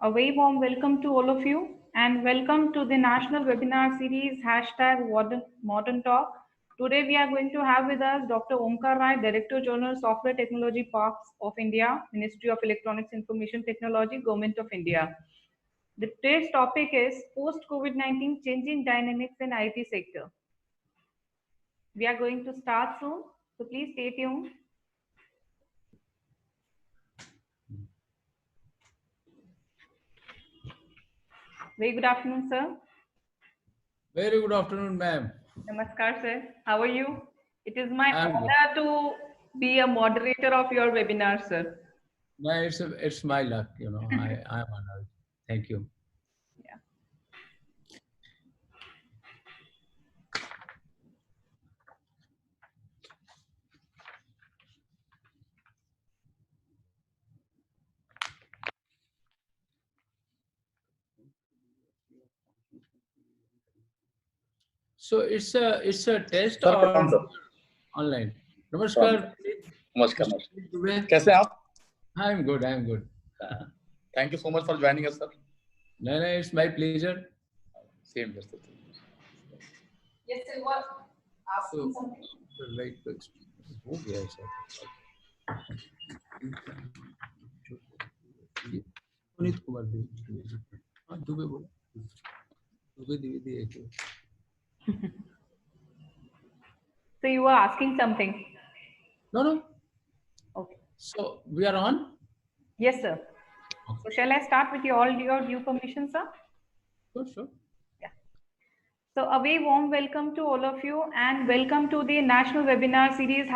A very warm welcome to all of you and welcome to the national webinar series #Modern Talk. Today we are going to have with us Dr. Omkar Rai, Director General Software Technology Parks of India, Ministry of Electronics Information Technology, Government of India. Today's topic is post-COVID-19 changing dynamics in IT sector. We are going to start soon, so please stay tuned. Very good afternoon, sir. Very good afternoon, ma'am. Namaskar, sir. How are you? It is my I'm good. honor to be a moderator of your webinar, sir. No, it's my luck, I'm honored. Thank you. Yeah. So it's a test sir or प्रणाम sir online? Namaskar. नमस्कार Dubey. कैसे हैं आप I'm good. Thank you so much for joining us sir No, it's my pleasure. Same here sir Yes, sir. What? So, like, हो गया है sir. Puneet Kumar Dubey. हाँ, दुबे बोला. दुबे दिए. So you were asking something. No. Okay. So we are on. Yes, sir. Okay. So shall I start with all your due permission, sir? Sure. Yeah. So a very warm welcome to all of you and welcome to the national webinar series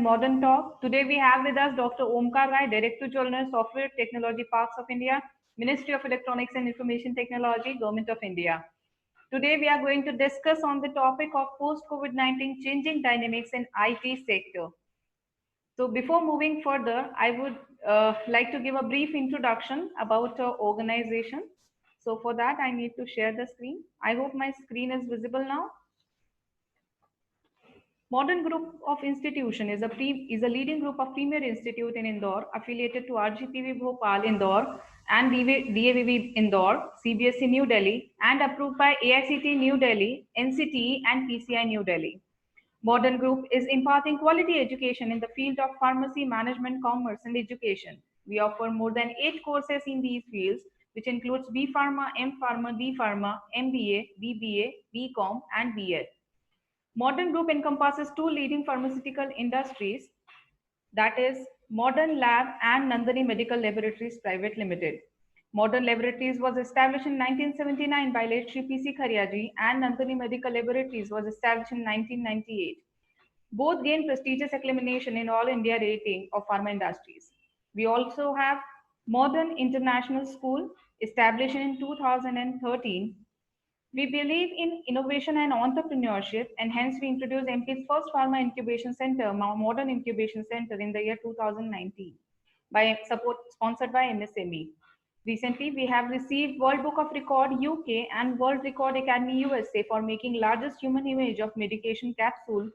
#Modern Talk. Today we have with us Dr. Omkar Rai, Director General Software Technology Parks of India, Ministry of Electronics and Information Technology, Government of India. Today we are going to discuss on the topic of post-COVID-19 changing dynamics in IT sector. So before moving further, I would like to give a brief introduction about our organization. So for that, I need to share the screen. I hope my screen is visible now. Modern Group of Institution is a leading group of premier institute in Indore, affiliated to RGPV Bhopal, Indore, and DAVV Indore, CBSE New Delhi, and approved by AICT New Delhi, NCTE, and PCI New Delhi. Modern Group is imparting quality education in the field of pharmacy, management, commerce, and education. We offer more than 8 courses in these fields, which includes B Pharma, M Pharma, D Pharma, MBA, BBA, BCom, and BL. Modern Group encompasses 2 leading pharmaceutical industries, that is Modern Lab and Nandini Medical Laboratories Private Limited. Modern Laboratories was established in 1979 by late Shri P.C. Khariaji, and Nandini Medical Laboratories was established in 1998. Both gained prestigious acclamation in all India rating of pharma industries. We also have Modern International School, established in 2013. We believe in innovation and entrepreneurship, and hence we introduced MP's first pharma incubation center, Modern Incubation Center, in the year 2019, by support sponsored by MSME. Recently, we have received World Book of Record UK and World Record Academy USA for making largest human image of medication capsule.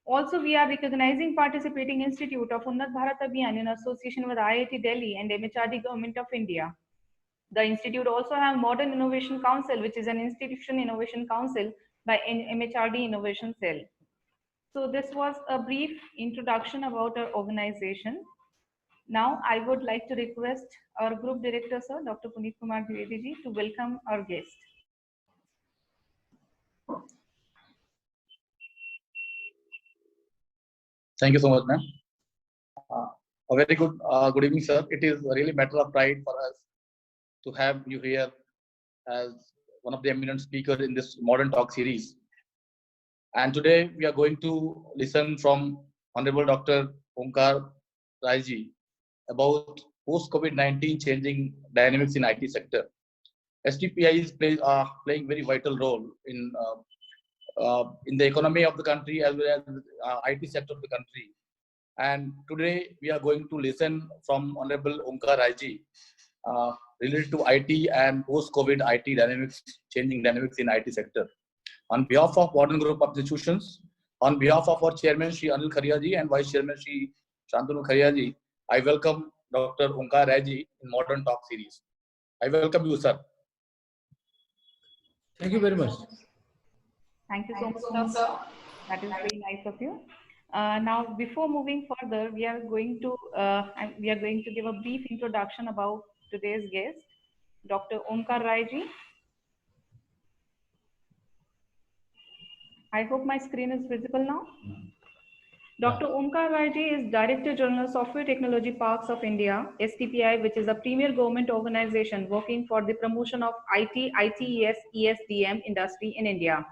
Also, we are recognizing participating institute of Unnat Bharat Abhiyan in association with IIT Delhi and MHRD Government of India. The institute also has Modern Innovation Council, which is an institution innovation council by MHRD Innovation Cell. So this was a brief introduction about our organization. Now I would like to request our group director, sir, Dr. Puneet Kumar Dwivedi ji, to welcome our guest. Thank you so much, ma'am. A very good evening, sir. It is really matter of pride for us to have you here as one of the eminent speakers in this Modern Talk series. And today we are going to listen from Honorable Dr. Omkar Rai ji about post-COVID-19 changing dynamics in IT sector. STPI is playing very vital role in the economy of the country as well as IT sector of the country. And today we are going to listen from Honorable Omkar Rai ji related to IT and post-COVID IT dynamics, changing dynamics in IT sector. On behalf of Modern Group of Institutions, on behalf of our Chairman Shri Anil Kharia ji and Vice Chairman Shri Shantanu Kharia ji, I welcome Dr. Omkar Rai ji in Modern Talk series. I welcome you, sir. Thank you very much. Thank you so much, sir. That is very nice of you. Now, before moving further, we are going to give a brief introduction about today's guest, Dr. Omkar Rai ji. I hope my screen is visible now. Dr. Omkar Rai ji is Director General Software Technology Parks of India, STPI, which is a premier government organization working for the promotion of IT, ITES, ESDM industry in India.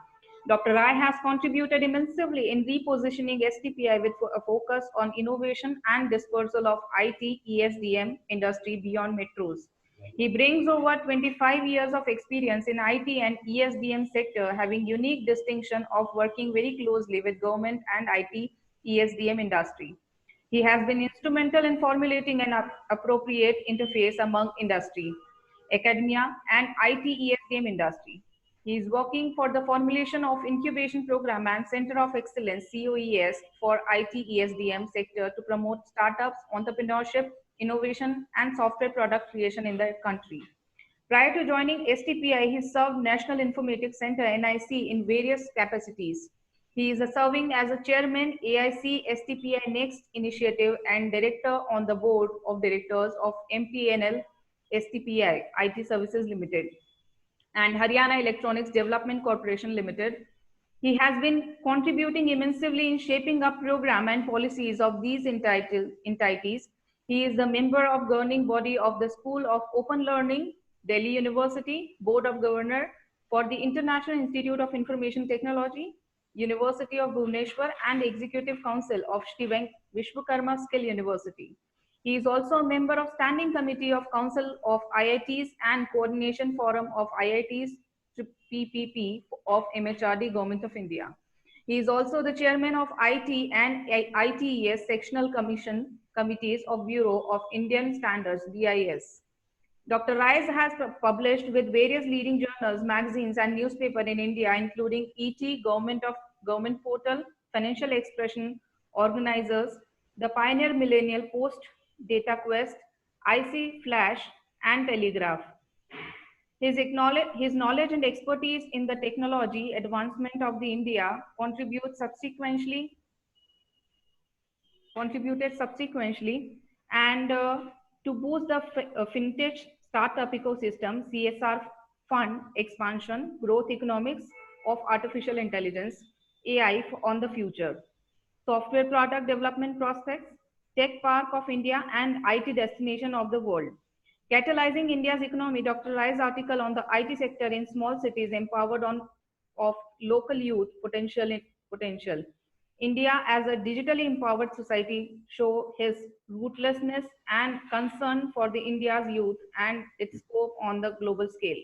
Dr. Rai has contributed immensely in repositioning STPI with a focus on innovation and dispersal of IT, ESDM industry beyond metros. He brings over 25 years of experience in IT and ESDM sector, having unique distinction of working very closely with government and IT ESDM industry. He has been instrumental in formulating an appropriate interface among industry, academia, and IT ESDM industry. He is working for the formulation of incubation program and Center of Excellence COES for IT ESDM sector to promote startups, entrepreneurship, innovation, and software product creation in the country. Prior to joining STPI, he served National Informatics Center NIC in various capacities. He is serving as a chairman AIC STPI Next Initiative and director on the board of directors of MTNL STPI IT Services Limited and Haryana Electronics Development Corporation Limited. He has been contributing immensely in shaping up program and policies of these entities. He is a member of governing body of the School of Open Learning, Delhi University, Board of Governor for the International Institute of Information Technology, University of Bhubaneswar, and Executive Council of Shri Vishwakarma Skill University. He is also a member of Standing Committee of Council of IITs and Coordination Forum of IITs PPP of MHRD Government of India. He is also the chairman of IT and ITES Sectional Committees of Bureau of Indian Standards BIS. Dr. Rai has published with various leading journals, magazines, and newspapers in India, including ET, Government Portal, Financial Expression, Organizers, The Pioneer Millennial Post, Data Quest, IC Flash, and Telegraph. His knowledge and expertise in the technology advancement of the India contributed subsequently and to boost the fintech startup ecosystem, CSR fund expansion, growth economics of artificial intelligence, AI on the future, software product development prospects, tech park of India, and IT destination of the world. Catalyzing India's economy, Dr. Rai's article on the IT sector in small cities empowered on of local youth potential. India as a digitally empowered society show his rootlessness and concern for the India's youth and its scope on the global scale.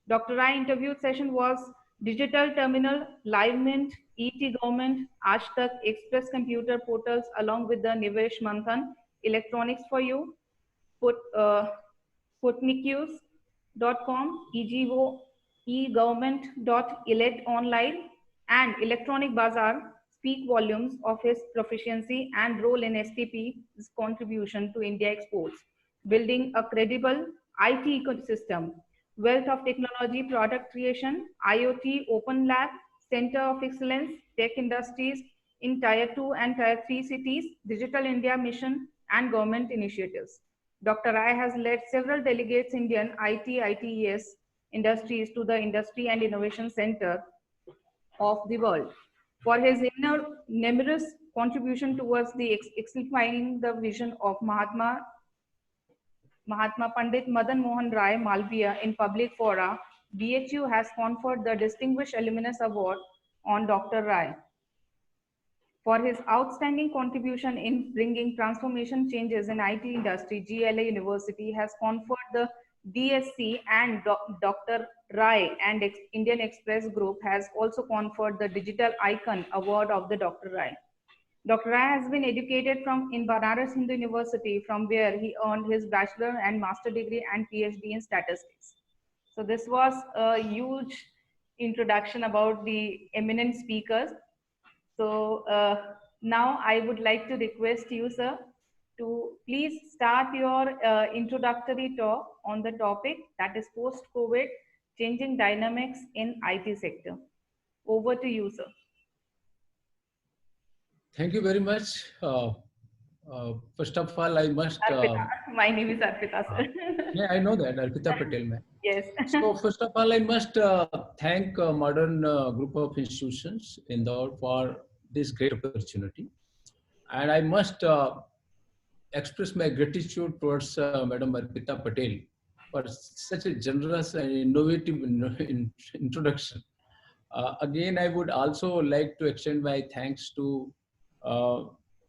Dr. Rai interview session was Digital Terminal, Live Mint, ET Government, Ashtak, Express Computer Portals along with the Nivesh Manthan, Electronics for You, Sputniknews.com, EGO, eGovernment.electonline, and Electronic Bazaar speak volumes of his proficiency and role in STP's contribution to India exports, building a credible IT ecosystem, wealth of technology product creation, IoT, open lab, center of excellence, tech industries in Tier 2 and Tier 3 cities, Digital India mission, and government initiatives. Dr. Rai has led several delegates Indian IT, ITES industries to the Industry and Innovation Center of the world for his numerous contribution towards the exemplifying the vision of Mahatma Pandit Madan Mohan Rai Malviya in public fora. BHU has conferred the Distinguished Alumnus Award on Dr. Rai for his outstanding contribution in bringing transformation changes in IT industry. GLA University has conferred the DSC and Dr. Rai and Indian Express Group has also conferred the Digital Icon Award of the Dr. Rai. Dr. Rai has been educated in Banaras Hindu University, from where he earned his bachelor and master degree and PhD in statistics. So this was a huge introduction about the eminent speakers. So now I would like to request you, sir, to please start your introductory talk on the topic, that is post-COVID changing dynamics in IT sector. Over to you, sir. Thank you very much. First of all, I must. Arpita. My name is Arpita, sir. Yeah, I know that, Arpita Patel, ma'am. Yes. So first of all, I must thank modern group of institutions in Indore for this great opportunity, and I must express my gratitude towards Madam Arpita Patel for such a generous and innovative introduction. Again, I would also like to extend my thanks to uh,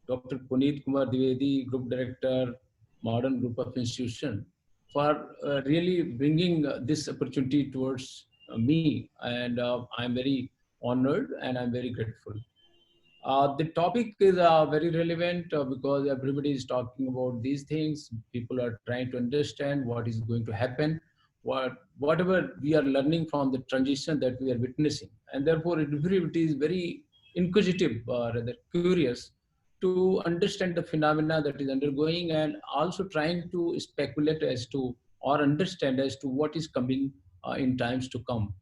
Dr. Puneet Kumar Dwivedi, Group Director, Modern Group of Institution, for really bringing this opportunity towards me. And I'm very honored and I'm very grateful. The topic is very relevant because everybody is talking about these things. People are trying to understand what is going to happen, whatever we are learning from the transition that we are witnessing. And therefore, everybody is very inquisitive, rather curious to understand the phenomena that is undergoing and also trying to speculate as to or understand as to what is coming in times to come.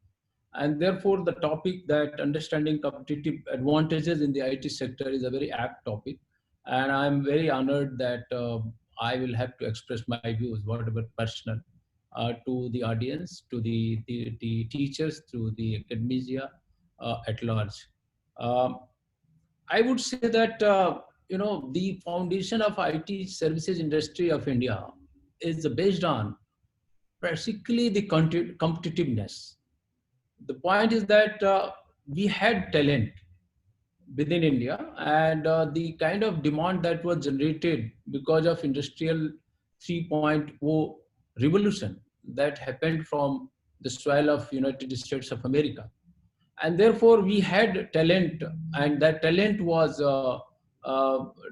And therefore, the topic that understanding competitive advantages in the IT sector is a very apt topic. And I'm very honored that I will have to express my views, whatever personal, to the audience, to the teachers, to the academia at large. Um, I would say that, the foundation of IT services industry of India is based on basically the competitiveness. The point is that we had talent within India, and the kind of demand that was generated because of industrial 3.0 revolution that happened from the soil of United States of America. And therefore we had talent, and that talent was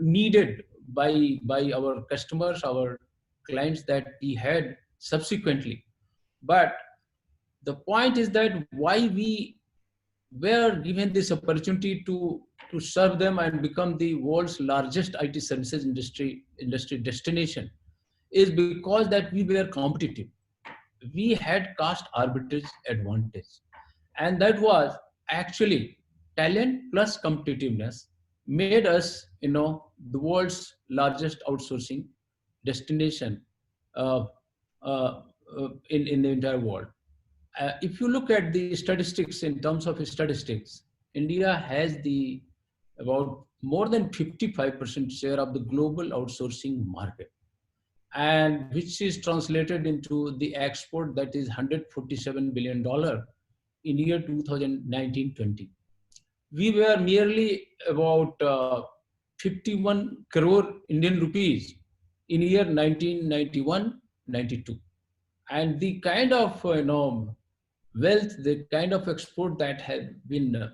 needed by our customers, our clients that we had subsequently. But the point is that why we were given this opportunity to serve them and become the world's largest IT services industry destination is because that we were competitive. We had cost arbitrage advantage, and that was actually talent plus competitiveness made us, the world's largest outsourcing destination uh, uh, in the entire world. If you look at the statistics, in terms of statistics, India has the about more than 55% share of the global outsourcing market, and which is translated into the export that is $147 billion in year 2019-20. We were merely about 51 crore Indian rupees in year 1991-92. And the kind of wealth, the kind of export that had been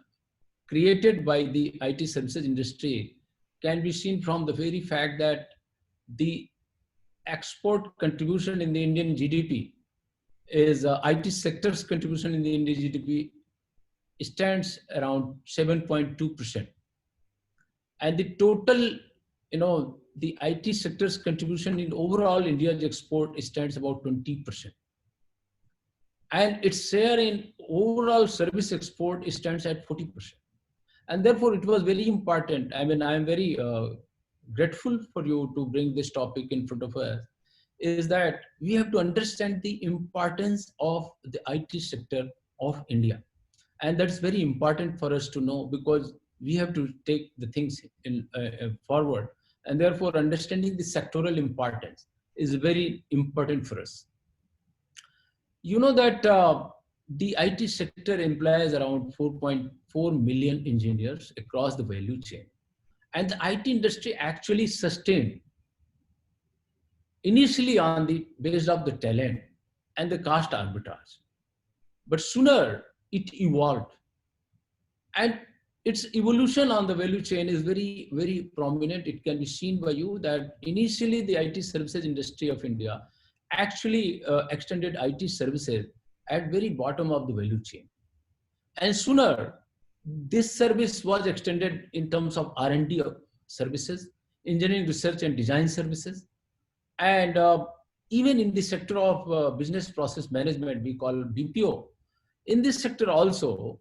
created by the IT services industry can be seen from the very fact that the export contribution in the Indian GDP is IT sector's contribution in the Indian GDP stands around 7.2%. And the total, the IT sector's contribution in overall India's export stands about 20%. And its share in overall service export stands at 40%. And therefore, it was very important. I mean, I'm very grateful for you to bring this topic in front of us, is that we have to understand the importance of the IT sector of India. And that's very important for us to know, because we have to take the things in forward. And therefore, understanding the sectoral importance is very important for us. You know that the IT sector employs around 4.4 million engineers across the value chain. And the IT industry actually sustained initially on the basis of the talent and the cost arbitrage. But sooner it evolved. And its evolution on the value chain is very, very prominent. It can be seen by you that initially the IT services industry of India actually extended IT services at very bottom of the value chain. And sooner, this service was extended in terms of R&D services, engineering research and design services, and even in the sector of business process management, we call BPO. In this sector also,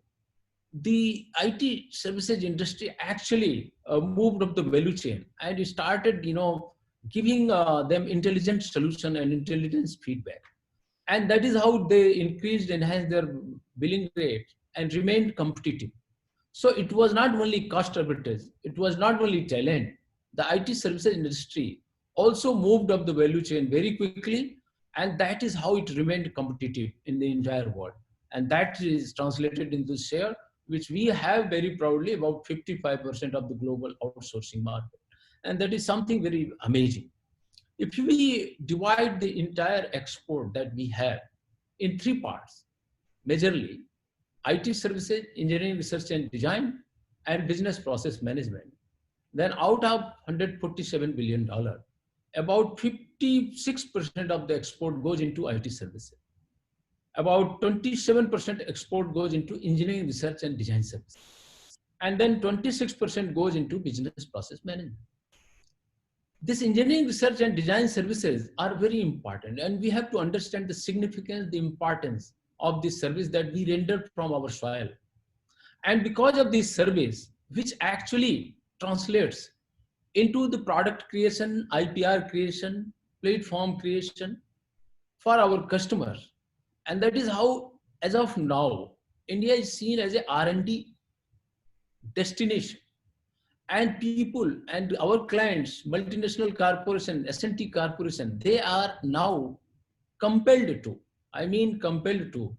the IT services industry actually moved up the value chain, and it started, giving them intelligent solution and intelligence feedback. And that is how they increased, enhanced their billing rate and remained competitive. So it was not only cost arbitrage, it was not only talent. The IT services industry also moved up the value chain very quickly, and that is how it remained competitive in the entire world. And that is translated into share, which we have very proudly about 55% of the global outsourcing market. And that is something very amazing. If we divide the entire export that we have in three parts, majorly IT services, engineering, research and design, and business process management, then out of $147 billion, about 56% of the export goes into IT services. About 27% export goes into engineering, research and design services. And then 26% goes into business process management. This engineering, research and design services are very important, and we have to understand the significance, the importance of this service that we render from our soil. And because of this service, which actually translates into the product creation, IPR creation, platform creation for our customers. And that is how, as of now, India is seen as a R&D destination. And people and our clients, multinational corporation, S&T corporation, they are now compelled to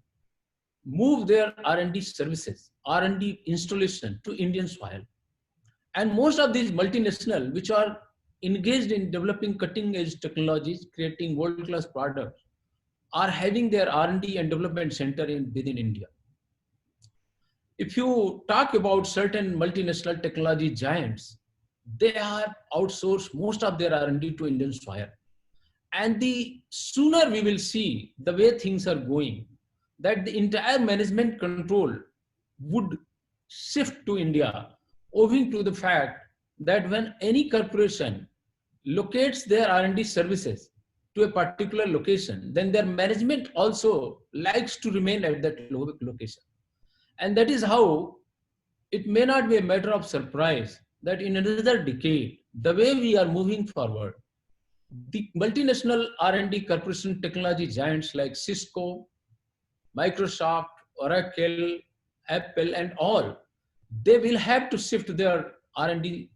move their R&D services, R&D installation to Indian soil. And most of these multinational, which are engaged in developing cutting edge technologies, creating world-class products, are having their R&D and development center within India. If you talk about certain multinational technology giants, they have outsourced most of their R&D to Indian soil. And the sooner we will see the way things are going, that the entire management control would shift to India, owing to the fact that when any corporation locates their R&D services to a particular location, then their management also likes to remain at that location. And that is how it may not be a matter of surprise that in another decade, the way we are moving forward, the multinational R&D corporation technology giants like Cisco, Microsoft, Oracle, Apple, and all, they will have to shift their R&D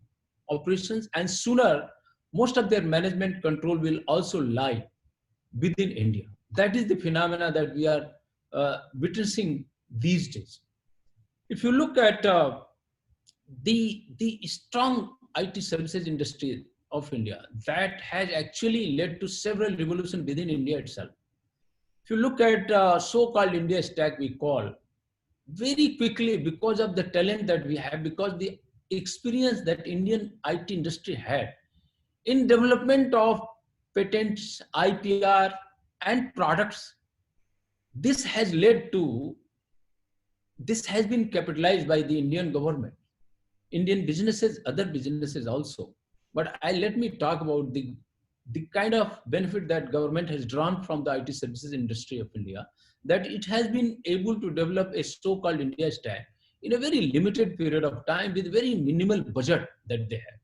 operations, and sooner most of their management control will also lie within India. That is the phenomena that we are witnessing these days. If you look at the strong IT services industry of India, that has actually led to several revolutions within India itself. If you look at so-called India stack, we call, very quickly, because of the talent that we have, because the experience that Indian IT industry had in development of patents, IPR, and products, this has been capitalized by the Indian government, Indian businesses, other businesses also. But let me talk about the kind of benefit that government has drawn from the IT services industry of India, that it has been able to develop a so-called India stack in a very limited period of time with very minimal budget that they have.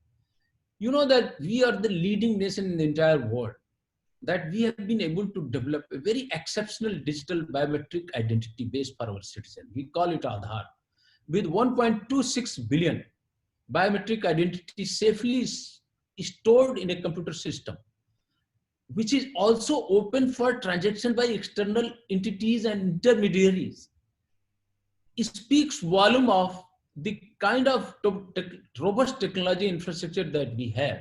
You know that we are the leading nation in the entire world, that we have been able to develop a very exceptional digital biometric identity base for our citizens. We call it Aadhaar, with 1.26 billion biometric identity safely stored in a computer system, which is also open for transaction by external entities and intermediaries. It speaks volume of the kind of robust technology infrastructure that we have,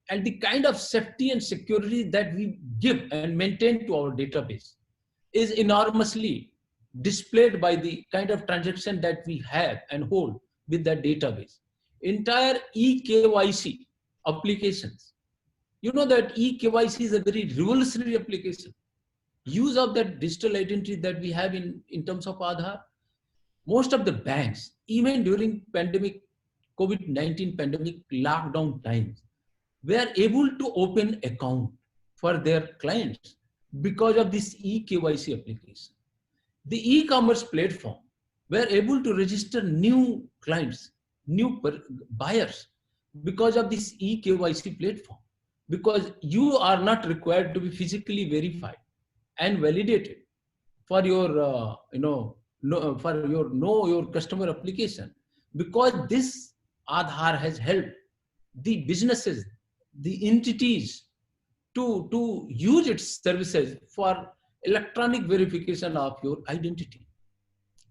and the kind of safety and security that we give and maintain to our database is enormously displayed by the kind of transaction that we have and hold with that database. Entire eKYC applications. You know that eKYC is a very revolutionary application. Use of that digital identity that we have in terms of Aadhaar. Most of the banks, even during pandemic, COVID-19 pandemic lockdown times, were able to open account for their clients because of this eKYC application. The e-commerce platform were able to register new clients, buyers because of this eKYC platform, because you are not required to be physically verified and validated for your for your know your customer application, because this Aadhaar has helped the businesses, the entities to use its services for electronic verification of your identity.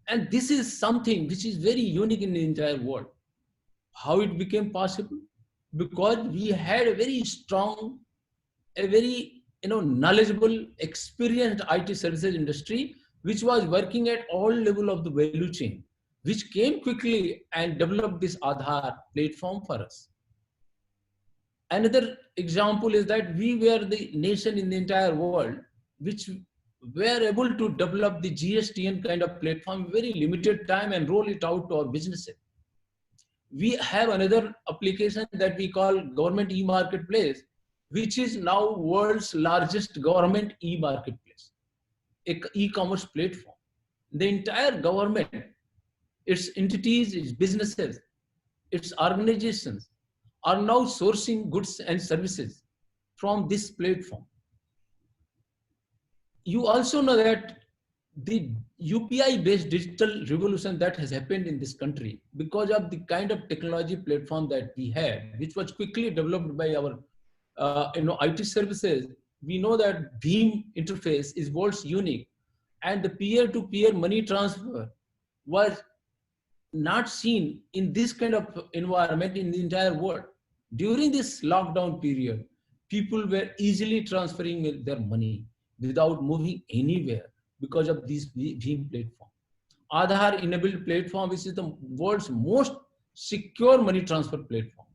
And this is something which is very unique in the entire world. How it became possible? Because we had a very strong, a very knowledgeable, experienced IT services industry, which was working at all level of the value chain, which came quickly and developed this Aadhaar platform for us. Another example is that we were the nation in the entire world which were able to develop the GSTN kind of platform in very limited time and roll it out to our businesses. We have another application that we call government e-marketplace, which is now world's largest government e-marketplace, e-commerce platform. The entire government, its entities, its businesses, its organizations are now sourcing goods and services from this platform. You also know that the UPI-based digital revolution that has happened in this country because of the kind of technology platform that we had, which was quickly developed by our IT services. We know that Beam interface is world's unique, and the peer-to-peer money transfer was not seen in this kind of environment in the entire world. During this lockdown period, people were easily transferring their money without moving anywhere because of this Beam platform. Aadhaar enabled platform, which is the world's most secure money transfer platform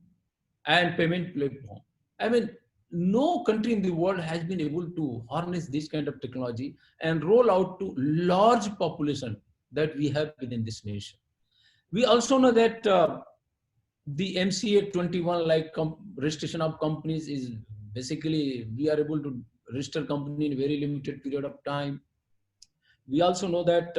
and payment platform. I mean, no country in the world has been able to harness this kind of technology and roll out to large population that we have within this nation. We also know that the MCA 21, like registration of companies, is basically we are able to register company in a very limited period of time. We also know that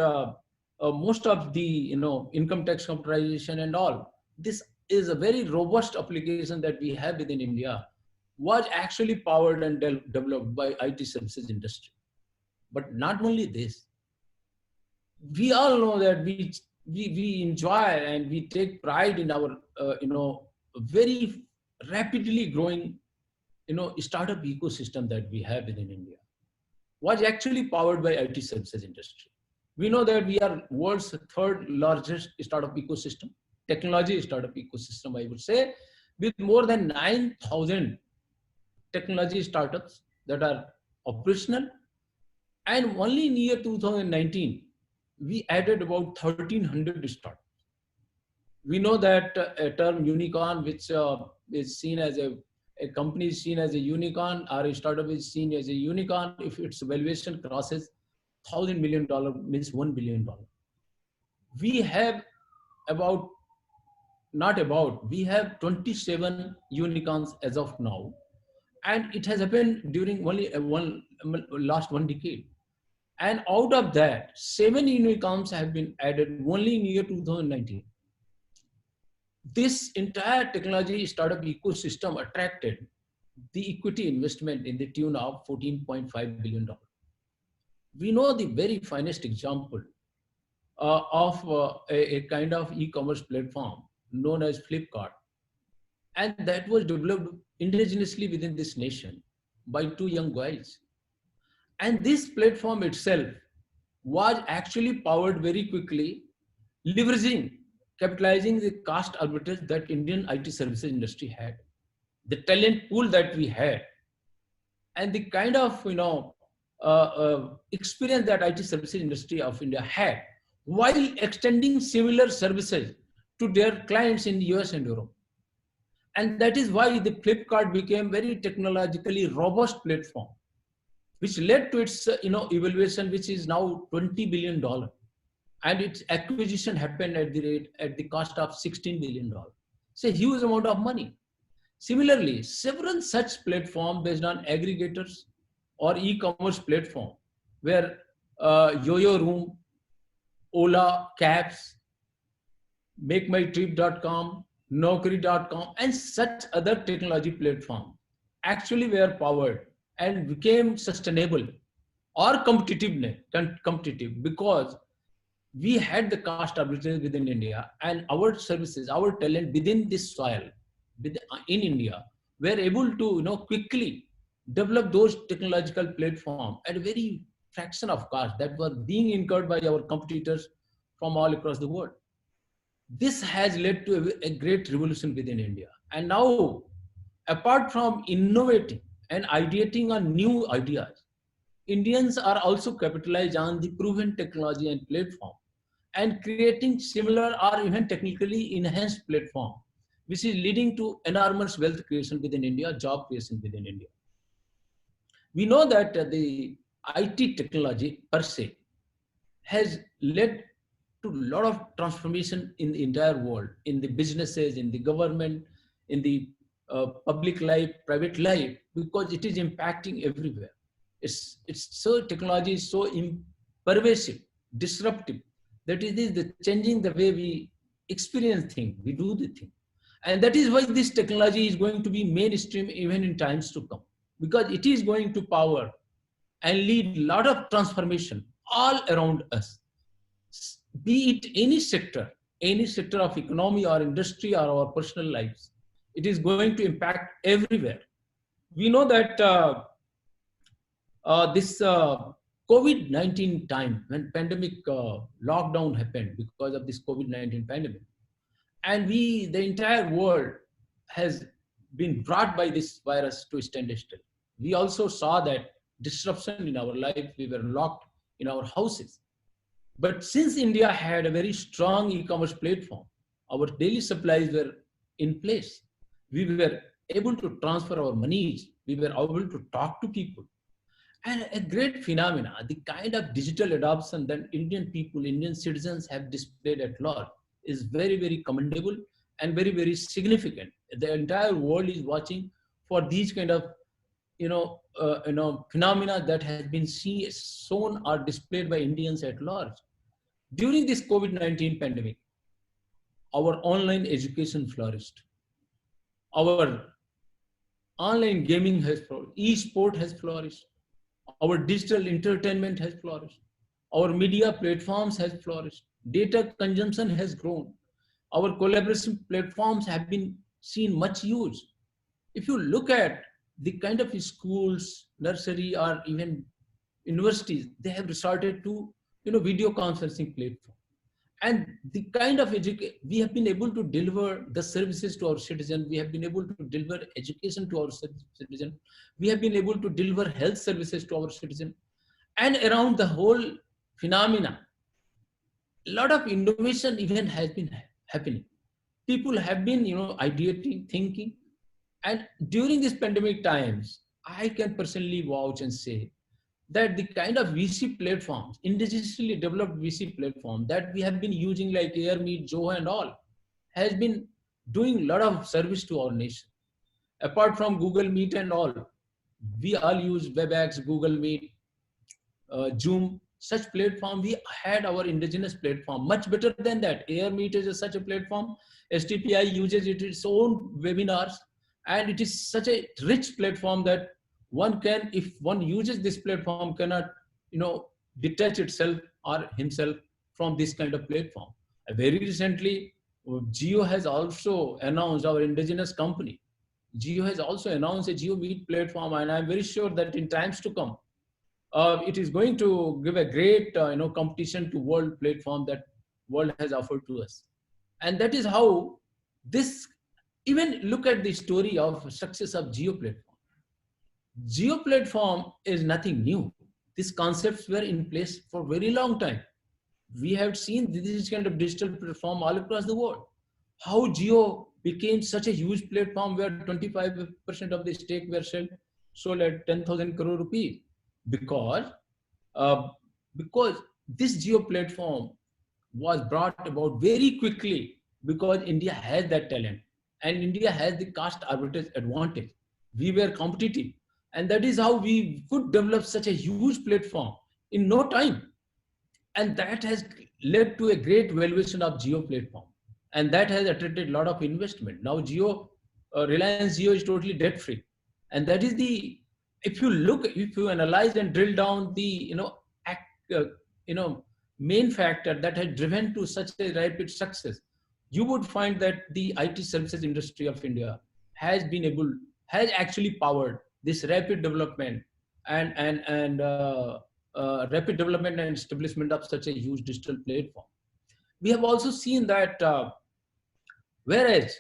most of the income tax computerization and all, this is a very robust application that we have within India, was actually powered and developed by IT services industry. But not only this, we all know that we enjoy and we take pride in our very rapidly growing startup ecosystem that we have within India, was actually powered by IT services industry. We know that we are world's third largest startup ecosystem, technology startup ecosystem, I would say, with more than 9,000 technology startups that are operational. And only in year 2019, we added about 1,300 startups. We know that a term unicorn, which is seen as a company is seen as a unicorn, or a startup is seen as a unicorn if its valuation crosses $1,000 million, means $1 billion. We have we have 27 unicorns as of now, and it has happened during only last one decade. And out of that, 7 unicorns have been added only in year 2019. This entire technology startup ecosystem attracted the equity investment in the tune of $14.5 billion. We know the very finest example of a kind of e-commerce platform known as Flipkart. And that was developed indigenously within this nation by 2 young guys. And this platform itself was actually powered very quickly, capitalizing the cost arbitrage that Indian IT services industry had, the talent pool that we had, and the kind of experience that IT services industry of India had, while extending similar services to their clients in the US and Europe. And that is why the Flipkart became very technologically robust platform, which led to its evaluation, which is now $20 billion. And its acquisition happened at the cost of $16 billion. It's a huge amount of money. Similarly, several such platforms based on aggregators or e-commerce platform where Yo-Yo Room, Ola Cabs, MakeMyTrip.com, Naukri.com, and such other technology platforms actually were powered and became sustainable or competitive because we had the cost arbitrage within India and our services, our talent within this soil, in India, were able to quickly develop those technological platforms at a very fraction of cost that were being incurred by our competitors from all across the world. This has led to a great revolution within India. And now, apart from innovating and ideating on new ideas, Indians are also capitalized on the proven technology and platform and creating similar or even technically enhanced platform, which is leading to enormous wealth creation within India, job creation within India. We know that the IT technology per se has led to a lot of transformation in the entire world, in the businesses, in the government, in the public life, private life, because it is impacting everywhere. It's so technology is so pervasive, disruptive, that it is the changing the way we experience things, we do the thing. And that is why this technology is going to be mainstream even in times to come, because it is going to power and lead a lot of transformation all around us, be it any sector of economy or industry or our personal lives. It is going to impact everywhere. We know that this COVID-19 time, when pandemic lockdown happened because of this COVID-19 pandemic, and the entire world has been brought by this virus to a standstill. We also saw that disruption in our life. We were locked in our houses. But since India had a very strong e-commerce platform, our daily supplies were in place. We were able to transfer our monies. We were able to talk to people. And a great phenomena, the kind of digital adoption that Indian people, Indian citizens have displayed at large is very, very commendable and very, very significant. The entire world is watching for these kind of, phenomena that has been shown or displayed by Indians at large. During this COVID-19 pandemic, our online education flourished. Our online gaming has flourished. E-sport has flourished. Our digital entertainment has flourished. Our media platforms has flourished. Data consumption has grown. Our collaboration platforms have been seen much use. If you look at the kind of schools, nursery, or even universities, they have resorted to video conferencing platform. And the kind of we have been able to deliver the services to our citizens. We have been able to deliver education to our citizens. We have been able to deliver health services to our citizens. And around the whole phenomena, a lot of innovation even has been happening. People have been, ideating, thinking. And during these pandemic times, I can personally vouch and say that the kind of VC platforms, indigenously developed VC platform that we have been using like AirMeet, Zoho and all, has been doing a lot of service to our nation. Apart from Google Meet and all, we all use WebEx, Google Meet, Zoom, such platform. We had our indigenous platform, much better than that. AirMeet is such a platform. STPI uses its own webinars, and it is such a rich platform that one can, if one uses this platform, cannot, detach itself or himself from this kind of platform. Very recently, Jio has also announced, our indigenous company, Jio has also announced a Jio Meet platform, and I'm very sure that in times to come, it is going to give a great, competition to world platform that world has offered to us. And that is how this, even look at the story of success of Jio platform. Geo platform is nothing new. These concepts were in place for a very long time. We have seen this kind of digital platform all across the world. How Geo became such a huge platform where 25% of the stake were sold at 10,000 crore rupees. Because this Geo platform was brought about very quickly because India has that talent. and India has the cost arbitrage advantage. We were competitive, and that is how we could develop such a huge platform in no time. And that has led to a great valuation of Geo platform, and that has attracted a lot of investment. Now Geo, Reliance Geo is totally debt free, and that is the, if you analyze and drill down the uh, you know main factor that has driven to such a rapid success, you would find that the IT services industry of India has been able, has actually powered this rapid development and rapid development and establishment of such a huge digital platform. We have also seen that whereas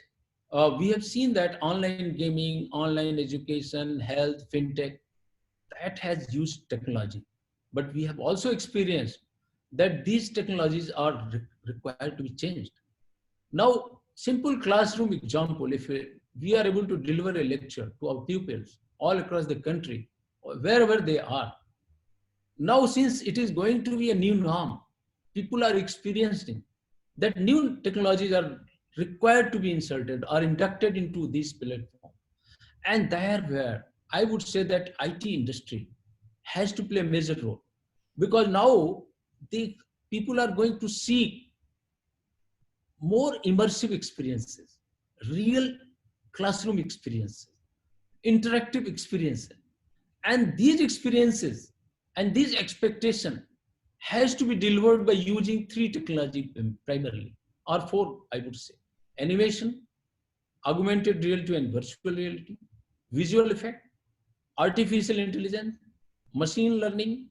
we have seen that online gaming, online education, health, fintech, that has used technology. But we have also experienced that these technologies are required to be changed. Now, simple classroom example, if we are able to deliver a lecture to our pupils all across the country, or wherever they are, now since it is going to be a new norm, people are experiencing that new technologies are required to be inserted or inducted into this platform. And there where I would say that IT industry has to play a major role, because now the people are going to seek more immersive experiences, real classroom experiences, interactive experiences. And these experiences and these expectation has to be delivered by using three technology primarily, or four, I would say: animation, augmented reality and virtual reality, visual effect, artificial intelligence, machine learning,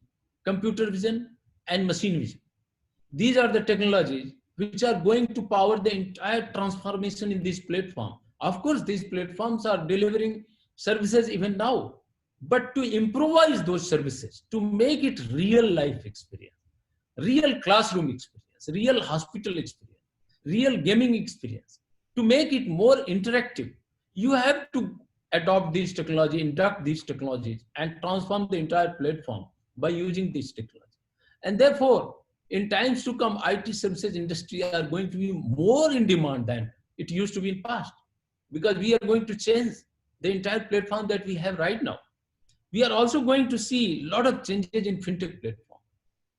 computer vision, and machine vision. These are the technologies which are going to power the entire transformation in this platform. Of course, these platforms are delivering services even now, but to improvise those services, to make it real life experience, real classroom experience, real hospital experience, real gaming experience, to make it more interactive, you have to adopt these technology, induct these technologies, and transform the entire platform by using this technology. And therefore, in times to come, IT services industry are going to be more in demand than it used to be in past, because we are going to change the entire platform that we have right now. We are also going to see a lot of changes in fintech platform.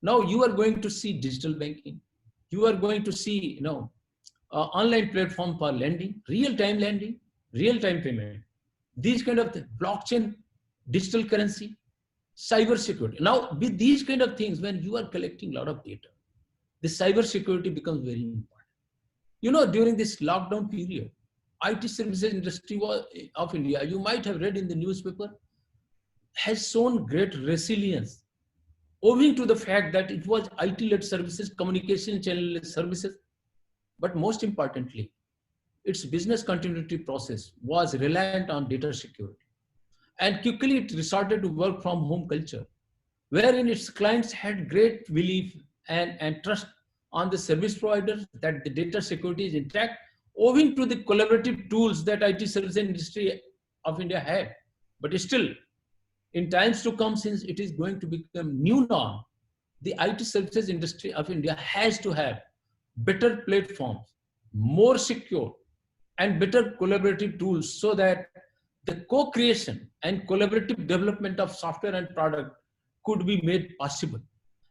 Now you are going to see digital banking. You are going to see, online platform for lending, real-time payment, these kind of blockchain, digital currency, cyber security. Now, with these kind of things, when you are collecting a lot of data, the cyber security becomes very important. During this lockdown period, IT services industry of India, you might have read in the newspaper, has shown great resilience owing to the fact that it was IT-led services, communication channel-led services, but most importantly, its business continuity process was reliant on data security. And quickly it resorted to work from home culture, wherein its clients had great belief and trust on the service providers that the data security is intact, owing to the collaborative tools that IT service industry of India had. But still, in times to come, since it is going to become new norm, the IT services industry of India has to have better platforms, more secure, and better collaborative tools, so that the co-creation and collaborative development of software and product could be made possible.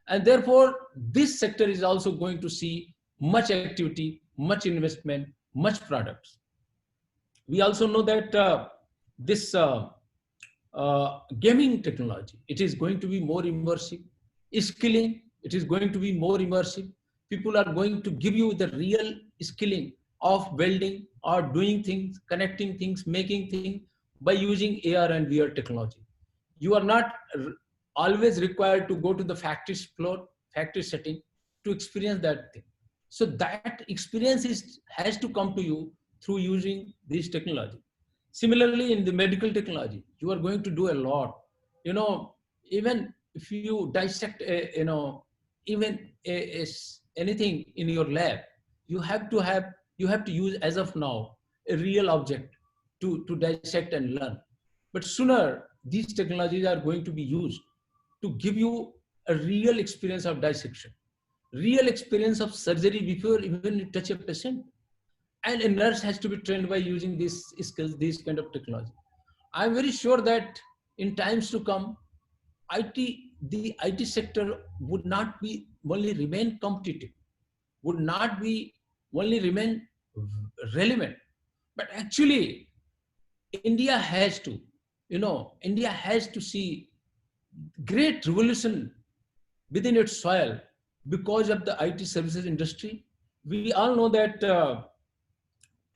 And therefore, this sector is also going to see much activity, much investment, much products. We also know that this gaming technology, it is going to be more immersive. Skilling, it is going to be more immersive. People are going to give you the real skilling of building or doing things, connecting things, making things by using AR and VR technology. You are not always required to go to the factory floor, factory setting to experience that thing. So that experience has to come to you through using this technology. Similarly, in the medical technology, you are going to do a lot. Even if you dissect, even anything in your lab, you have to use, as of now, a real object to dissect and learn. But sooner, these technologies are going to be used to give you a real experience of dissection, real experience of surgery before even you touch a patient. and a nurse has to be trained by using these skills, these kind of technology. I'm very sure that in times to come, the IT sector would not be only remain competitive, would not be only remain relevant, but actually India has to, India has to see great revolution within its soil because of the IT services industry. We all know that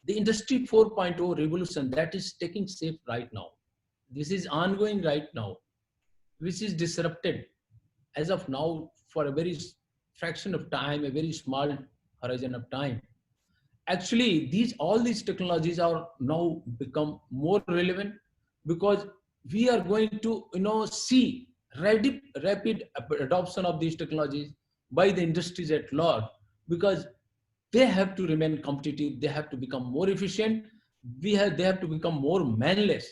the industry 4.0 revolution that is taking shape right now. This is ongoing right now, which is disrupted as of now for a very fraction of time, a very small horizon of time. Actually, all these technologies are now become more relevant because we are going to see rapid adoption of these technologies by the industries at large, because they have to remain competitive, they have to become more efficient, they have to become more manless,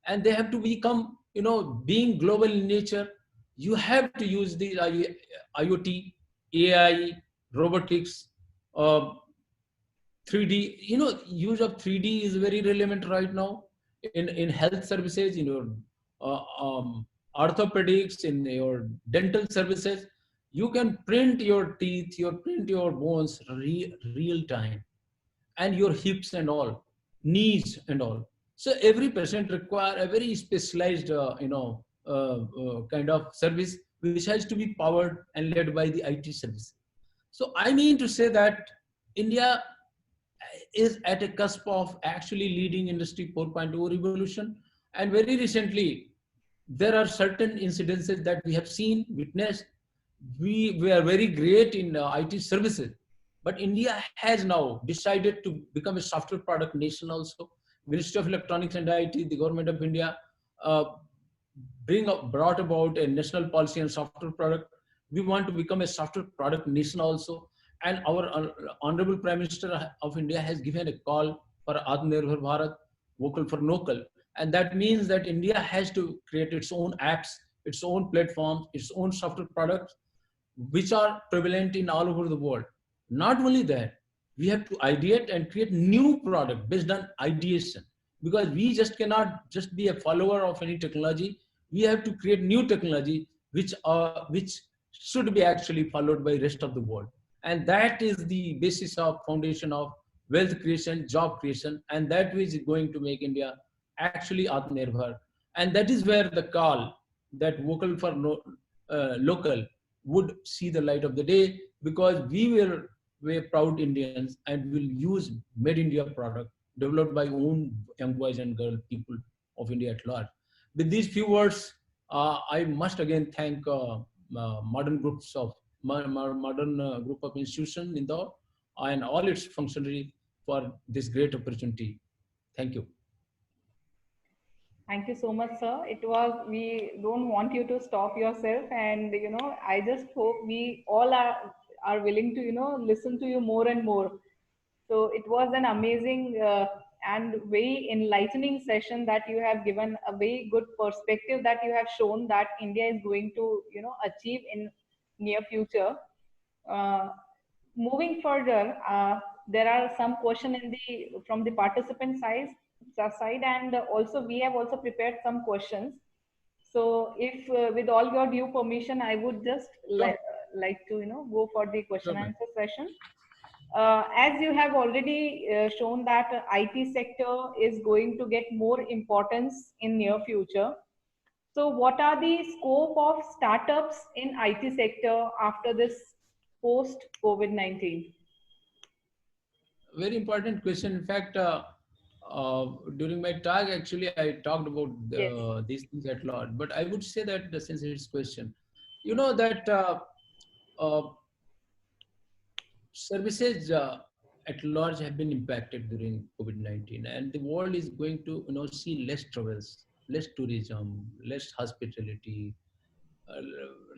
and they have to become, being global in nature. You have to use the IoT, AI, robotics, uh, 3D, use of 3D is very relevant right now in health services, in your orthopedics, in your dental services. You can print your teeth, you print your bones real time, and your hips and all, knees and all. So every patient require a very specialized, kind of service which has to be powered and led by the IT service. So I mean to say that India is at a cusp of actually leading industry 4.0 revolution. And very recently, there are certain incidences that we have seen, witnessed. We are very great in IT services, but India has now decided to become a software product nation also. Ministry of Electronics and IT, the government of India, uh, brought about a national policy on software product. We want to become a software product nation also. And our honorable Prime Minister of India has given a call for Atmanirbhar Bharat, vocal for local. And that means that India has to create its own apps, its own platforms, its own software products, which are prevalent in all over the world. Not only that, we have to ideate and create new product based on ideation, because we just cannot just be a follower of any technology. We have to create new technology which should be actually followed by rest of the world. And that is the basis of foundation of wealth creation, job creation, and that is going to make India actually Atmanirbhar. And that is where the call that vocal for local would see the light of the day, because we're proud Indians and will use made India product developed by own young boys and girl people of India at large. With these few words, I must again thank modern groups of modern group of institutions in Indore and all its functionaries for this great opportunity. Thank you. Thank you so much, sir. We don't want you to stop yourself. And, I just hope we all are willing to, listen to you more and more. So it was an amazing and very enlightening session that you have given, a very good perspective that you have shown that India is going to, achieve in near future. Uh, Moving further, there are some question from the participant side, and also we have also prepared some questions. So, if with all your due permission, I would just Sure. like to go for the Sure, question ma'am. answer session. As you have already shown that IT sector is going to get more importance in near future. So what are the scope of startups in IT sector after this post COVID-19? Very important question. In fact, during my talk, actually, I talked about Yes. these things at large. But I would say that since it's question, that uh, services at large have been impacted during COVID-19, and the world is going to see less travels, less tourism, less hospitality, uh,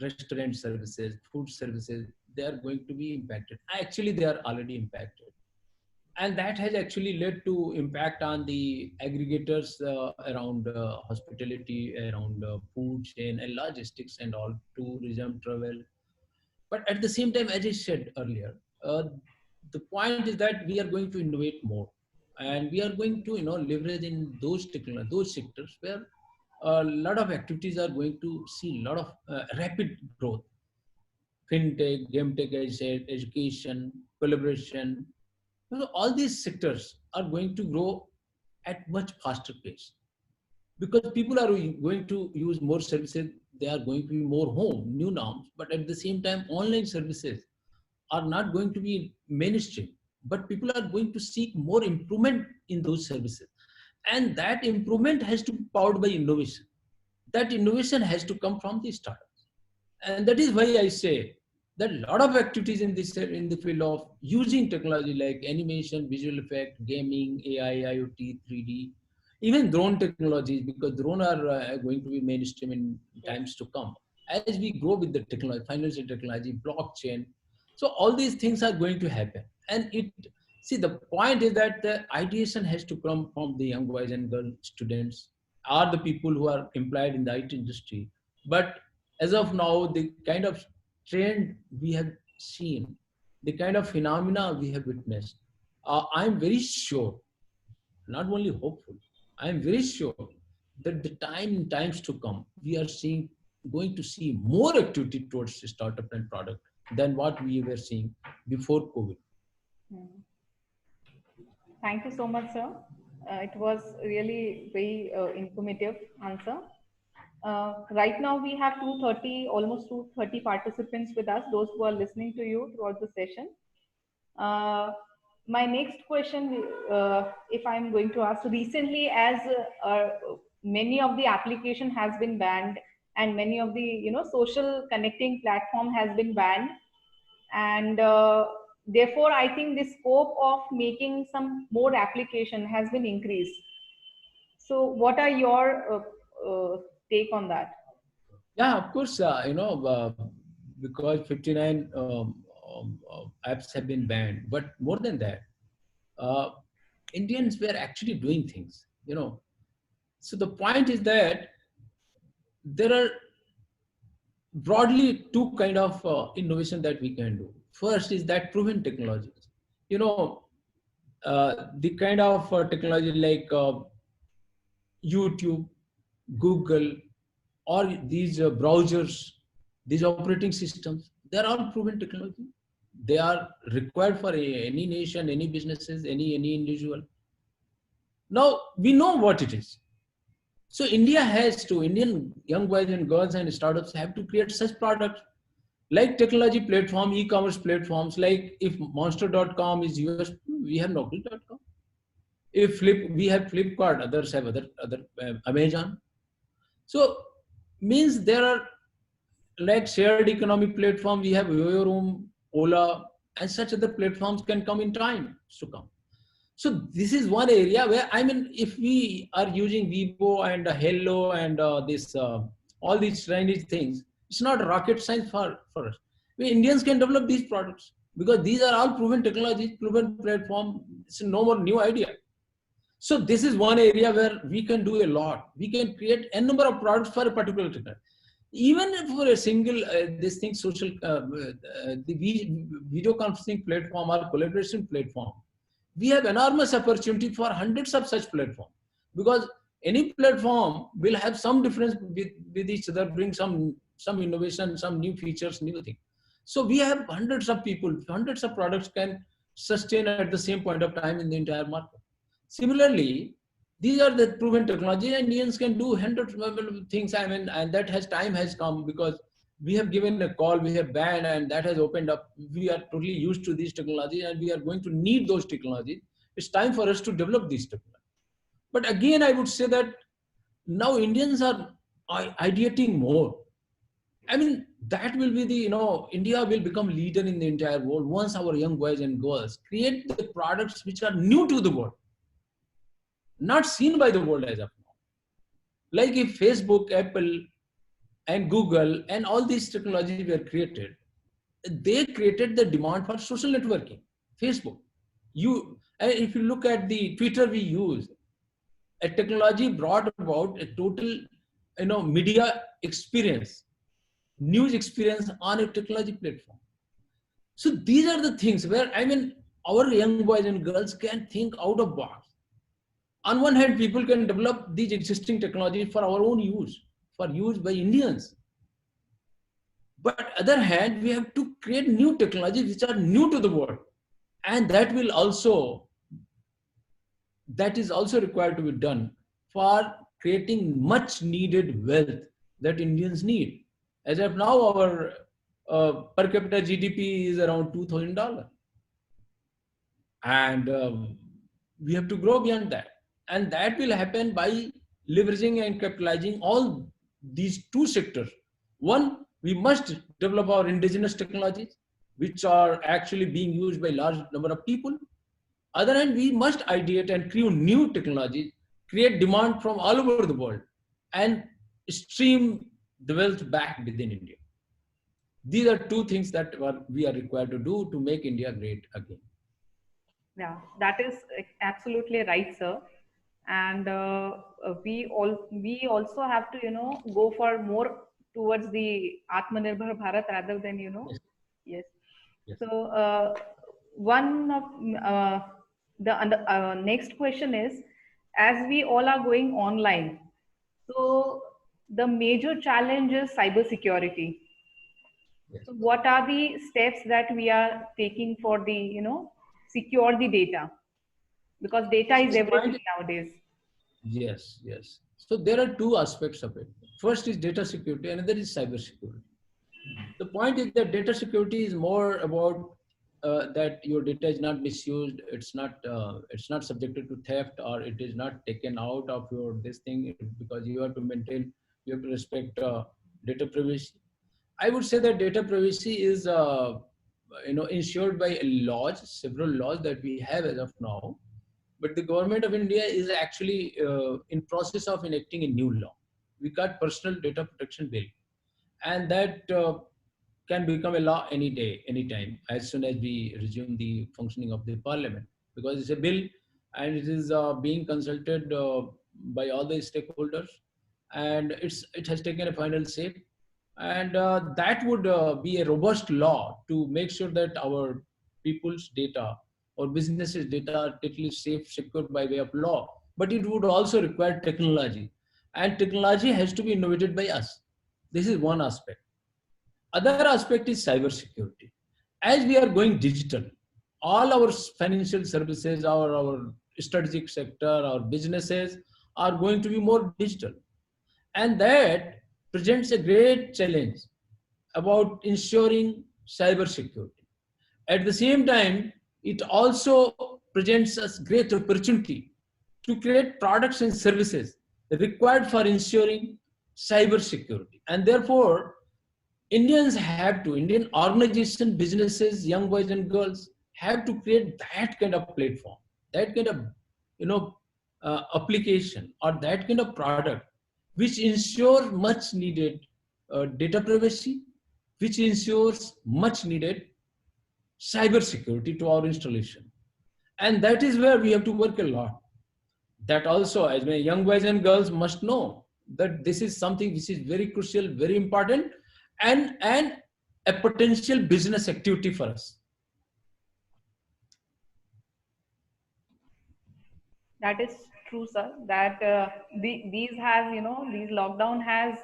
restaurant services, food services. They are going to be impacted. Actually, they are already impacted, and that has actually led to impact on the aggregators around hospitality, around food chain and logistics and all, tourism, travel. But at the same time, as I said earlier, uh, the point is that we are going to innovate more, and we are going to leverage in those sectors where a lot of activities are going to see a lot of rapid growth. Fintech, game tech, as I said, education, collaboration. All these sectors are going to grow at much faster pace because people are going to use more services. They are going to be more home, new norms, but at the same time, online services are not going to be mainstream, but people are going to seek more improvement in those services. And that improvement has to be powered by innovation. That innovation has to come from the startup. And that is why I say that a lot of activities in the field of using technology like animation, visual effect, gaming, AI, IoT, 3D, even drone technologies, because drone are going to be mainstream in Yes. times to come as we grow with the technology, financial technology, blockchain. So all these things are going to happen. And the point is that the ideation has to come from the young boys and girl students, are the people who are employed in the IT industry. But as of now, the kind of trend we have seen, the kind of phenomena we have witnessed, I'm very sure, not only hopeful, I'm very sure that the times to come, we are going to see more activity towards startup and product than what we were seeing before COVID. Hmm. Thank you so much, sir. It was really very informative answer. Right now we have 230, almost 230 participants with us, those who are listening to you throughout the session. Uh, my next question, if I'm going to ask, recently as many of the application has been banned and many of the social connecting platform has been banned, and therefore I think the scope of making some more application has been increased. So what are your take on that? Yeah, of course, because 59 apps have been banned, but more than that, uh, Indians were actually doing things, So the point is that there are broadly two kind of innovation that we can do. First is that proven technologies. You know, the kind of technology like YouTube, Google, or these browsers, these operating systems, they're all proven technology. They are required for any nation, any businesses, any individual. Now we know what it is. So Indian young boys and girls and startups have to create such products like technology platform, e-commerce platforms, like if monster.com is US, we have Naukri.com. We have Flipkart, others have other Amazon. So means there are like shared economy platform, we have Yoyo Room, Ola, and such other platforms can come in time to come. So this is one area where, I mean, if we are using Vivo and Hello and this all these Chinese things, it's not rocket science for us. We Indians can develop these products because these are all proven technologies, proven platform. It's no more new idea. So this is one area where we can do a lot. We can create a number of products for a particular technology. Even for a single this thing, video conferencing platform or collaboration platform, we have enormous opportunity for hundreds of such platforms, because any platform will have some difference with each other, bring some innovation, some new features, new thing. So we have hundreds of people, hundreds of products can sustain at the same point of time in the entire market. Similarly, these are the proven technology, and Indians can do hundreds of things. I mean, and that time has come because we have given a call, we have banned, and that has opened up. We are totally used to these technologies, and we are going to need those technologies. It's time for us to develop these technologies. But again, I would say that now Indians are ideating more. I mean, that will be India will become leader in the entire world once our young boys and girls create the products which are new to the world, not seen by the world as of now. Like if Facebook, Apple, and Google and all these technologies were created, they created the demand for social networking. Facebook, if you look at the Twitter we use, a technology brought about a total, media experience, news experience on a technology platform. So these are the things where, I mean, our young boys and girls can think out of box. On one hand, people can develop these existing technologies for our own use, for use by Indians. But other hand, we have to create new technologies which are new to the world. And that is also required to be done for creating much needed wealth that Indians need. As of now, our per capita GDP is around $2,000. And we have to grow beyond that. And that will happen by leveraging and capitalizing all these two sectors. One, we must develop our indigenous technologies, which are actually being used by large number of people. Other hand, we must ideate and create new technologies, create demand from all over the world, and stream the wealth back within India. These are two things that we are required to do to make India great again. Yeah, that is absolutely right, sir. And we also have to, go for more towards the Atmanirbhar Bharat rather than, Yes. yes. Yes. So one of the next question is, as we all are going online, so the major challenge is cybersecurity. Yes. So what are the steps that we are taking for the, secure the data? Because data So is the everything point, nowadays. yes, yes. So there are two aspects of it. First is data security, another is cyber security. The point is that data security is more about that your data is not misused, it's not subjected to theft, or it is not taken out of your this thing, because you have to maintain, you have to respect data privacy. I would say that data privacy is ensured by laws, several laws that we have as of now. But the government of India is actually in process of enacting a new law. We got personal data protection bill, and that can become a law any day, anytime, as soon as we resume the functioning of the parliament, because it's a bill and it is being consulted by all the stakeholders, and it has taken a final shape, and that would be a robust law to make sure that our people's data or businesses data are totally safe, secured by way of law. But it would also require technology, and technology has to be innovated by us. This is one aspect. Other aspect is cyber security. As we are going digital, all our financial services, our strategic sector, our businesses are going to be more digital. And that presents a great challenge about ensuring cyber security. At the same time, it also presents us great opportunity to create products and services required for ensuring cyber security. And therefore, Indian organizations, businesses, young boys and girls have to create that kind of platform, that kind of, application or that kind of product, which ensure much needed data privacy, which ensures much needed cyber security to our installation. And that is where we have to work a lot. That also, as my young boys and girls must know that this is something which is very crucial, very important, and a potential business activity for us. That is true, sir. That these lockdown has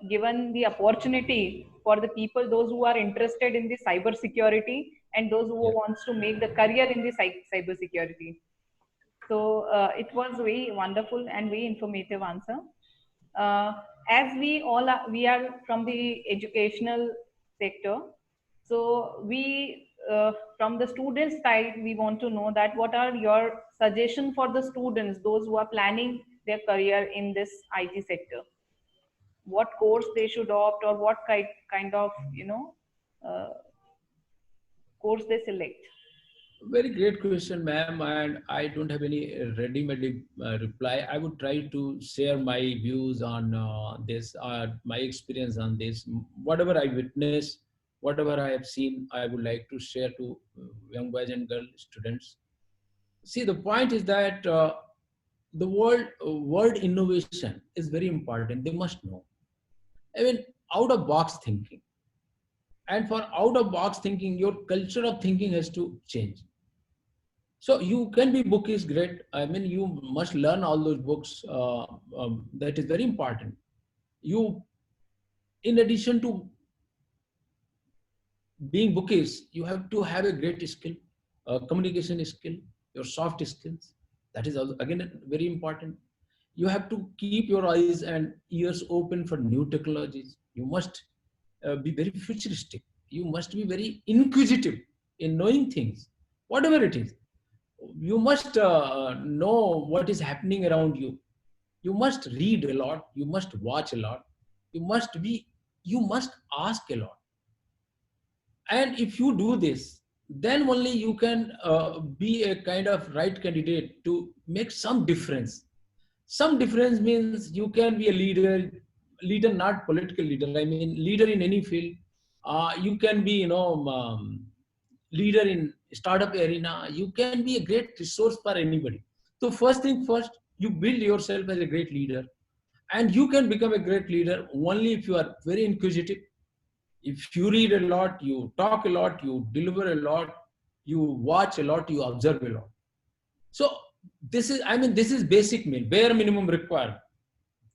given the opportunity for the people, those who are interested in the cyber security and those who Yeah. wants to make the career in the cyber security. So it was very wonderful and very informative answer. Uh, as we are from the educational sector, so from the students side, we want to know that what are your suggestion for the students, those who are planning their career in this IT sector? What course they should opt, or what kind of uh, course they select? Very great question, ma'am, and I don't have any ready-made reply. I would try to share my views on this, my experience on this. Whatever I witnessed, whatever I have seen, I would like to share to young boys and girl students. See, the point is that the word innovation is very important. They must know. I mean, out of box thinking. And for out of box thinking, your culture of thinking has to change. So you can be book is great. I mean, you must learn all those books. That is very important. You, in addition to being bookish, you have to have a great skill, communication skill, your soft skills. That is also, again, very important. You have to keep your eyes and ears open for new technologies. You must be very futuristic. You must be very inquisitive in knowing things, whatever it is. You must know what is happening around you. You must read a lot. You must watch a lot. You must be. You must ask a lot. And if you do this, then only you can be a kind of right candidate to make some difference. Some difference means you can be a leader, not political leader. I mean, leader in any field. You can be, leader in startup arena. You can be a great resource for anybody. So first thing first, you build yourself as a great leader, and you can become a great leader only if you are very inquisitive. If you read a lot, you talk a lot, you deliver a lot, you watch a lot, you observe a lot. So this is basic mean, bare minimum required.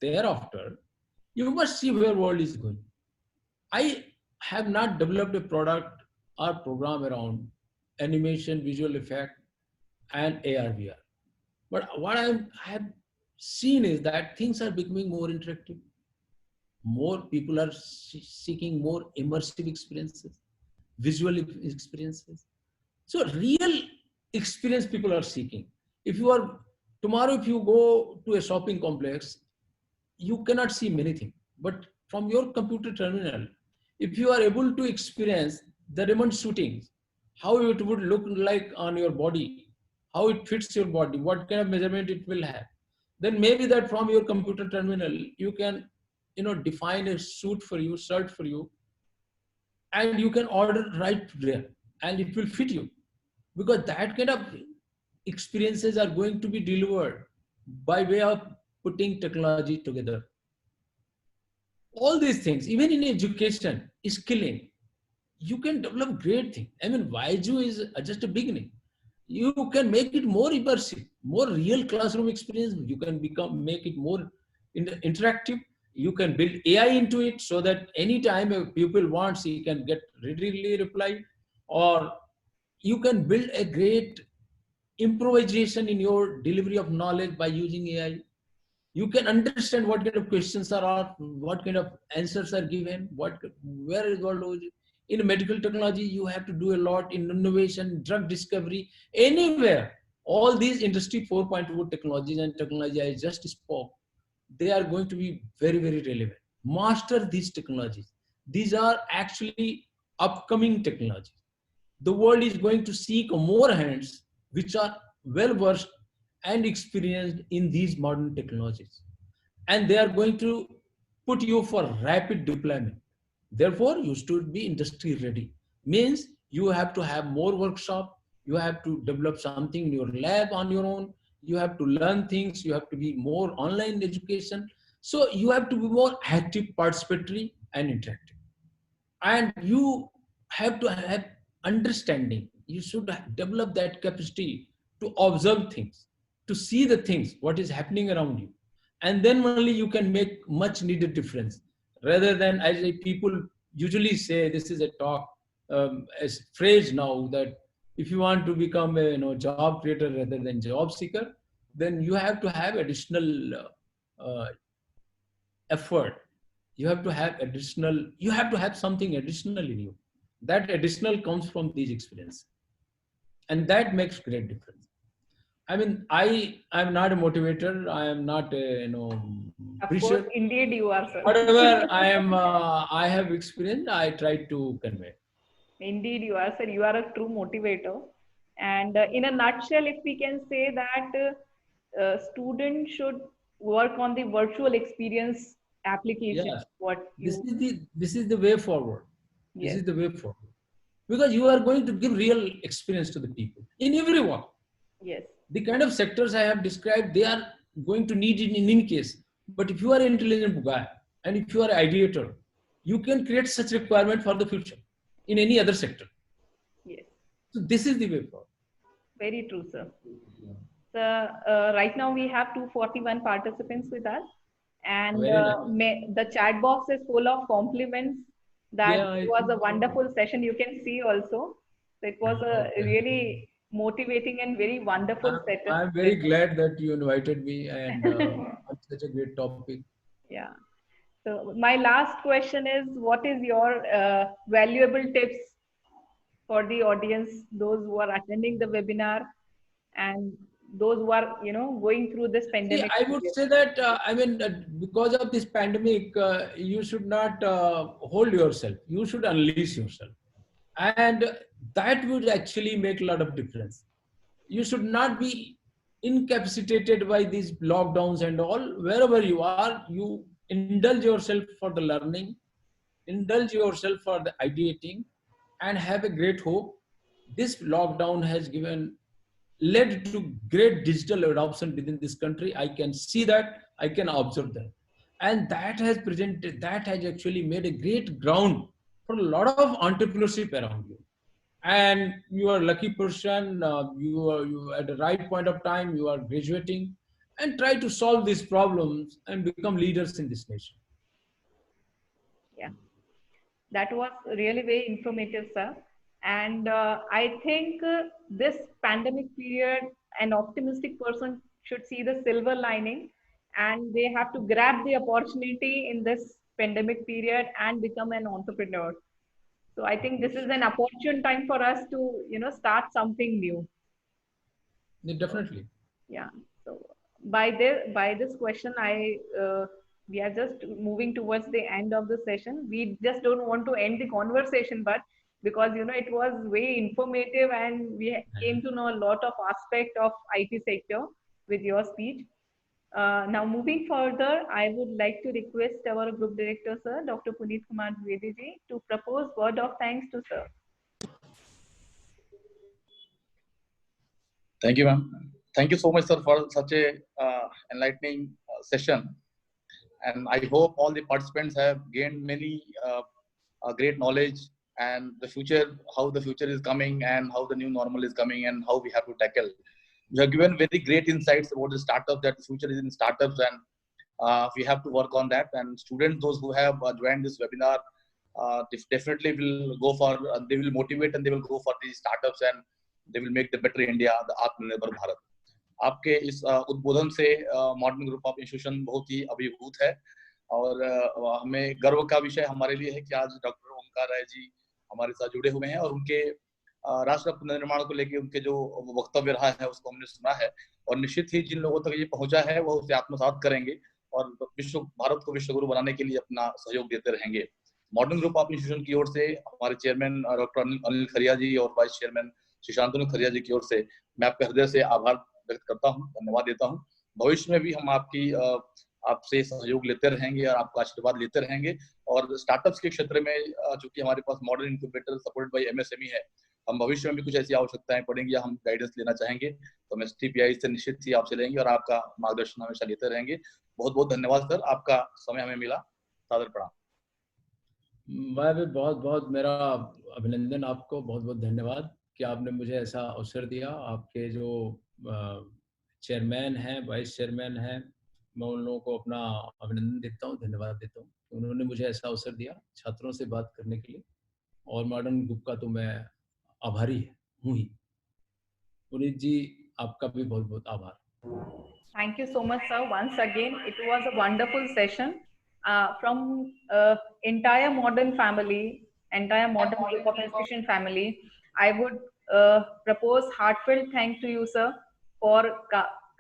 Thereafter, you must see where world is going. I have not developed a product or program around animation, visual effect, and AR VR. But what I have seen is that things are becoming more interactive. More people are seeking more immersive experiences, visual experiences. So real experience people are seeking. If you are tomorrow, if you go to a shopping complex, you cannot see many things. But from your computer terminal, if you are able to experience the remote shootings, how it would look like on your body, how it fits your body, what kind of measurement it will have, then maybe that from your computer terminal you can, define a suit for you, shirt for you, and you can order right there, and it will fit you, because that kind of experiences are going to be delivered by way of putting technology together. All these things, even in education, skilling, you can develop great things. I mean, YJU is just a beginning. You can make it more immersive, more real classroom experience. You can make it more interactive. You can build AI into it so that anytime a pupil wants, he can get readily reply, or you can build a great improvisation in your delivery of knowledge by using AI. You can understand what kind of questions are asked, what kind of answers are given, where is all those. In medical technology, you have to do a lot in innovation, drug discovery, anywhere. All these industry 4.0 technologies and technology I just spoke, they are going to be very, very relevant. Master these technologies. These are actually upcoming technologies. The world is going to seek more hands which are well versed and experienced in these modern technologies, and they are going to put you for rapid deployment. Therefore, you should be industry ready. Means you have to have more workshop, you have to develop something in your lab on your own, you have to learn things, you have to be more online education. So you have to be more active, participatory, and interactive. And you have to have understanding. You should develop that capacity to observe things, to see the things what is happening around you, and then only you can make much needed difference, rather than, as people usually say, this is a talk, as phrase now, that if you want to become a job creator rather than job seeker, then you have to have additional effort. You have to have something additional in you. That additional comes from these experiences, and that makes great difference. I mean, I'm not a motivator, I am not a Of preacher. course, indeed you are, sir. Whatever I have experienced, I try to convey. Indeed you are, sir. You are a true motivator. And in a nutshell, if we can say that students should work on the virtual experience application, Yes, what you, this is the way forward. This yes, is the way forward, because you are going to give real experience to the people in every walk. yes, The kind of sectors I have described, they are going to need it in any case. But if you are an intelligent guy and if you are an ideator, you can create such requirement for the future in any other sector. yes. So this is the way forward. Very true, sir. So, right now we have 241 participants with us, and Very nice. the chat box is full of compliments that Yeah, it I was think a wonderful session. You can see also. So it was a okay. really motivating and very wonderful I'm very session. glad that you invited me and on such a great topic. Yeah. So my last question is, what is your valuable tips for the audience, those who are attending the webinar and those who are, going through this See, pandemic I would period? say that because of this pandemic, you should not hold yourself. You should unleash yourself, and that would actually make a lot of difference. You should not be incapacitated by these lockdowns and all. Wherever you are, you indulge yourself for the learning, indulge yourself for the ideating, and have a great hope. This lockdown has given led to great digital adoption within this country. I can see that, I can observe that. And that has actually made a great ground for a lot of entrepreneurship around you. And you are a lucky person, you at the right point of time, you are graduating and try to solve these problems and become leaders in this nation. Yeah. That was really very informative, sir. And I think this pandemic period, an optimistic person should see the silver lining, and they have to grab the opportunity in this pandemic period and become an entrepreneur. So I think this is an opportune time for us to, start something new. Yeah, So, definitely. yeah. So by this question, we are just moving towards the end of the session. We just don't want to end the conversation, but because it was very informative and we came to know a lot of aspect of IT sector with your speech. Now moving further, I would like to request our group director, sir, Dr. Puneet Kumar Dwivedi ji, to propose word of thanks to sir. Thank you, ma'am. Thank you so much, sir, for such a enlightening session. And I hope all the participants have gained many great knowledge and the future, how the future is coming and how the new normal is coming and how we have to tackle. You have given very great insights about the startup, that the future is in startups, and we have to work on that. And students, those who have joined this webinar, definitely will go for, they will motivate and they will go for these startups and they will make the better India, the Atmanirbhar Bharat. आपके इस उद्बोधन से modern group of institution बहुत ही अभिभूत है और हमें गर्व का विषय हमारे लिए है कि आज डॉक्टर ओमकार राय जी हमारे साथ जुड़े हुए हैं और उनके राष्ट्र पुनर्निर्माण को लेकर उनके जो वक्तव्य रहा है उसको हमने सुना है और निश्चित ही जिन लोगों तक ये पहुंचा है वो उसे आत्मसात करेंगे और भारत को विश्व गुरु बनाने के लिए अपना सहयोग देते रहेंगे। मॉडर्न ग्रुप ऑफ इंस्टीट्यूशन की ओर से हमारे चेयरमैन डॉक्टर अनिल खरिया जी और वाइस चेयरमैन श्री शांतनु खरिया जी की ओर से मैं आपके हृदय से आभार व्यक्त करता हूं, धन्यवाद देता हूं। भविष्य में भी हम आपसे सहयोग लेते रहेंगे और आपका आशीर्वाद लेते रहेंगे और स्टार्टअप्स के क्षेत्र में चूंकि हमारे पास modern incubator supported by MSME है, हम भविष्य में भी कुछ ऐसी आवश्यकताएं पड़ेंगी या हम गाइडेंस लेना चाहेंगे तो हम एसटीपीआई से निश्चित ही आपसे लेंगे और आपका मार्गदर्शन हमेशा लेते रहेंगे। बहुत बहुत धन्यवाद सर, आपका समय हमें मिला। सादर प्रणाम। मैं भी बहुत बहुत मेरा अभिनंदन आपको, बहुत बहुत धन्यवाद कि आपने मुझे ऐसा अवसर दिया। आपके जो चेयरमैन हैं, वाइस चेयरमैन हैं, मैं उन लोगों को अपना अभिनंदन देता हूँ, धन्यवाद देता हूँ। उन्होंने मुझे ऐसा अवसर दिया छात्रों से बात करने के लिए और मॉडर्न ग्रुप का तो मैं आभारी हूँ ही। पुनीत जी, आपका भी बहुत बहुत आभार। Thank you so much, sir. Once again, it was a wonderful session from entire modern family, entire modern group of institution family. I would propose heartfelt thank to you, sir, for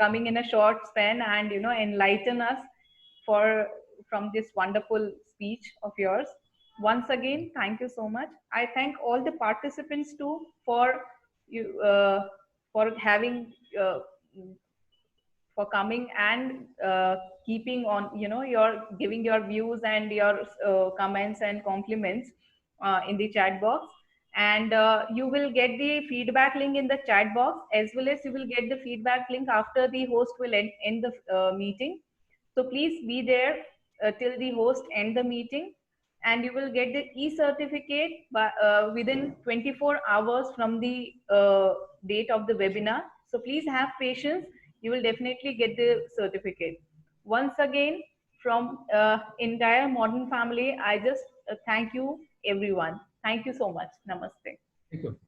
coming in a short span and enlighten us for from this wonderful speech of yours. Once again, thank you so much. I thank all the participants too for you for having. For coming and keeping on your giving your views and your comments and compliments in the chat box, and you will get the feedback link in the chat box, as well as you will get the feedback link after the host will end the meeting. So please be there till the host end the meeting. and you will get the e-certificate within 24 hours from the date of the webinar. So please have patience. You will definitely get the certificate. Once again, from entire modern family, I just thank you everyone. Thank you so much. Namaste. Thank you.